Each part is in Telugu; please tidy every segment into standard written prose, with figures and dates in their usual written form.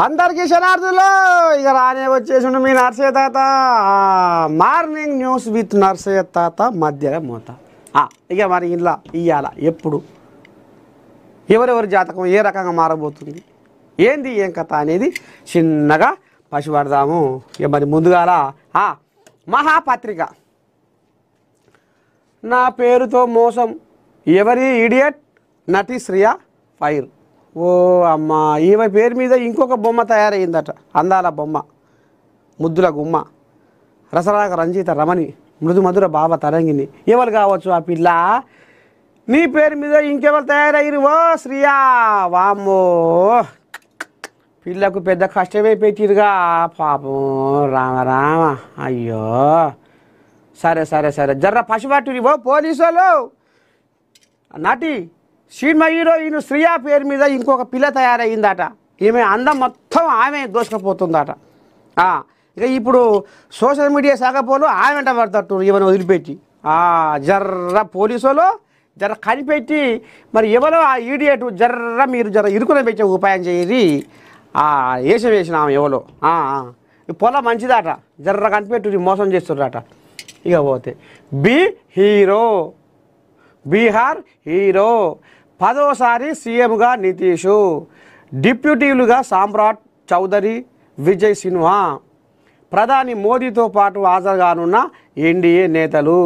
అందరికీ శనార్థులు ఇక రానే వచ్చేసిండు మీ నర్సయ్య తాత మార్నింగ్ న్యూస్ విత్ నర్సయ్య తాత మధ్య మోత ఇక మరి ఇలా ఇయ్యాల ఎప్పుడు ఎవరెవరి జాతకం ఏ రకంగా మారబోతుంది ఏంది ఏం కథ అనేది చిన్నగా పసిపడదాము. ఇక మరి ముందుగాల మహాపత్రిక నా పేరుతో మోసం ఎవరి ఇడియట్ నటి శ్రియా ఫైర్. ఓ అమ్మ ఈమె పేరు మీద ఇంకొక బొమ్మ తయారైందట. అందాల బొమ్మ, ముద్దుల గుమ్మ, రసరాగ రంజిత రమణి, మృదు మధుర బాబ తరంగిని. ఎవరు కావచ్చు ఆ పిల్ల? నీ పేరు మీద ఇంకెవరు తయారయ్యారు? ఓ శ్రియా, వామ్మో పిల్లకు పెద్ద కష్టమే పెట్టిరుగా పాపం. రామ రామ, అయ్యో. సరే సరే సరే జర్ర పసిపట్టుని ఓ పోలీసు వాళ్ళు. నటి సినిమా హీరోయిన్ శ్రియా పేరు మీద ఇంకొక పిల్ల తయారయ్యిందట. ఈమె అందం మొత్తం ఆమె దోసుకపోతుందట. ఇక ఇప్పుడు సోషల్ మీడియా సాగపోలు ఆమె వెంట పడతట్టు ఈమెను వదిలిపెట్టి. జర్ర పోలీసు వాళ్ళు జర కనిపెట్టి మరి ఎవరో ఆ ఈడియట్ జర్ర మీరు జర ఇరుకున పెట్టే ఉపాయం చేయరి. వేషం వేసిన ఆమె ఎవరో పొలం మంచిదట, జర్ర కనిపెట్టి మోసం చేస్తుర్రట. ఇక పోతే బి హీరో, బీహార్ హీరో, 10వసారి సీఎంగా నితీషు, డిప్యూటీలుగా సామ్రాట్ చౌదరి, విజయ్ సిన్హా, ప్రధాని మోదీతో పాటు హాజరుగానున్న ఎన్డీఏ నేతలు.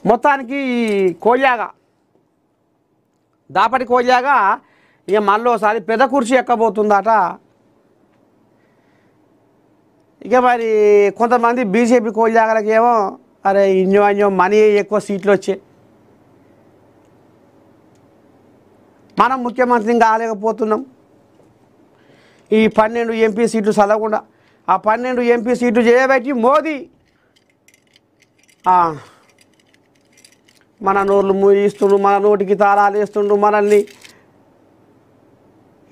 మొత్తానికి ఈ కోల్యాగా దాపటి కోల్యాగా ఇక మళ్ళోసారి పెద్ద కుర్చీ ఎక్కబోతుందట. ఇక మరి కొంతమంది బీజేపీ కోల్యాగలకేమో అరే ఇన్నో మనీ ఎక్కువ సీట్లు వచ్చాయి, మనం ముఖ్యమంత్రిని కాలేకపోతున్నాం, ఈ 12 ఎంపీ సీట్లు చదవకుండా ఆ 12 ఎంపీ సీట్లు చేయబట్టి మోదీ మన నోళ్ళు మూయిస్తుండు, మన నోటికి తాళాలు వేస్తుండు, మనల్ని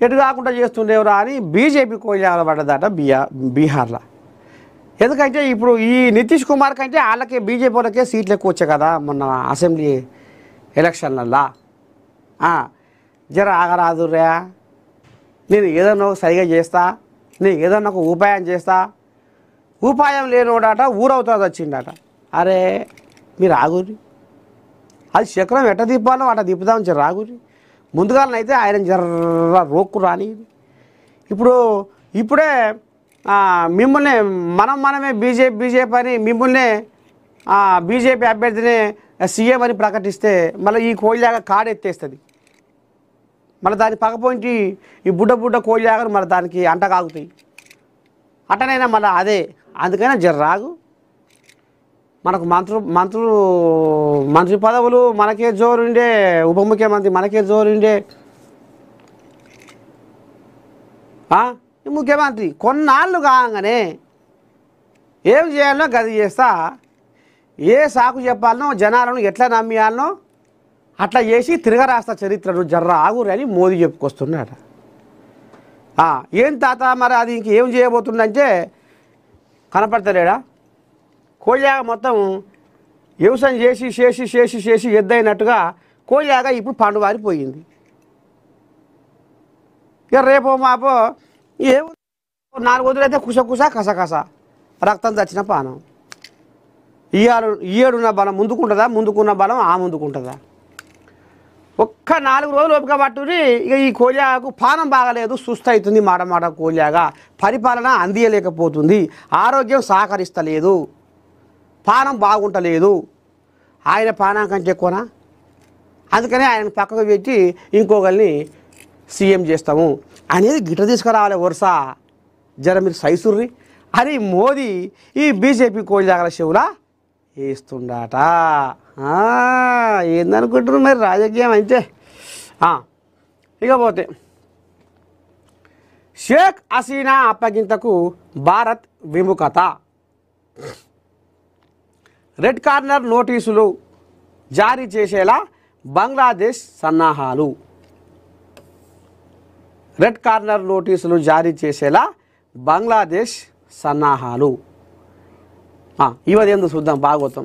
ఎటు కాకుండా చేస్తుండేవరా అని బీజేపీ కోల్యాగల పడ్డదట బీహార్లో. ఎందుకంటే ఇప్పుడు ఈ నితీష్ కుమార్ కంటే వాళ్ళకే బీజేపీ వాళ్ళకే సీట్లు ఎక్కువ వచ్చాయి కదా మొన్న అసెంబ్లీ ఎలక్షన్లల్లా. జర ఆగరాదురా, నేను ఏదన్నా ఒక సరిగా చేస్తా, నేను ఏదన్నా ఒక ఉపాయం చేస్తా. ఉపాయం లేనివాడట ఊరవుతా వచ్చిండట. అరే మీరు ఆగురి, అది చక్రం ఎట్ట తిప్పాలో అట్ట తిప్పుదామని జర ఆగురి. ముందుగాలనైతే ఆయన జర్ర రోక్కు రాని. ఇప్పుడే మిమ్మల్ని మనమే బీజేపీ అని మిమ్మల్ని బీజేపీ అభ్యర్థిని సీఎం అని ప్రకటిస్తే మళ్ళీ ఈ కోల్యాగా కాడెత్తేస్తుంది. మళ్ళీ దాని పక్కపోయించి ఈ బుడ్డ కోల్యాగలు మళ్ళీ దానికి అంటకాగుతాయి. అట్టనైనా మళ్ళీ అదే. అందుకైనా జర్రాగు. మనకు మంత్రి పదవులు మనకే జోరుండే, ఉప ముఖ్యమంత్రి మనకే జోరుండే. ముఖ్యమంత్రి కొన్నాళ్ళు కాగానే ఏం చేయాలనో గది చేస్తా, ఏ సాకు చెప్పాలనో జనాలను ఎట్లా నమ్మియాలనో అట్లా చేసి తిరగరాస్తా చరిత్రను, జర్ర ఆగురు అని మోదీ చెప్పుకొస్తున్నాడు. ఏం తాత మరి అది ఇంకేం చేయబోతుందంటే కనపడతలేడా? కోల్యాగ మొత్తం వ్యవసాయం చేసి చేసి చేసి చేసి ఎద్దయినట్టుగా కోల్యాగ ఇప్పుడు పండువారిపోయింది. ఇక రేపో మాపో ఏం 4 రోజులైతే కుస కస రక్తం చచ్చిన పానం. ఈయేడున్న బలం ముందుకున్న బలం ముందుకుంటుందా? ఒక్క 4 రోజులు ఓపిక పట్టుని. ఇక ఈ కోల్యాగకు పానం బాగలేదు, సుస్థ అవుతుంది, మాట కోల్యాగా పరిపాలన అందియలేకపోతుంది, ఆరోగ్యం సహకరిస్తలేదు, పానం బాగుంటలేదు. ఆయన పానం కంటే ఎక్కువనా? అందుకనే ఆయన పక్కకు పెట్టి ఇంకొకరిని సీఎం చేస్తాము అనేది గిట్ట తీసుకురావాలి వరుస. జర మీరు సైసుర్రి అని మోదీ ఈ బీజేపీ కోల్యాగల చెవులా వేస్తుండట. ఏందనుకుంటున్నారు మరి రాజకీయం అయితే. ఇకపోతే షేక్ హసీనా అప్పగింతకు భారత్ విముఖత. రెడ్ కార్నర్ నోటీసులు జారీ చేసేలా బంగ్లాదేశ్ సన్నాహాలు. రెడ్ కార్నర్ నోటీసులు జారీ చేసేలా బంగ్లాదేశ్ సన్నాహాలు. ఇవదేందో చూద్దాం భాగవతం.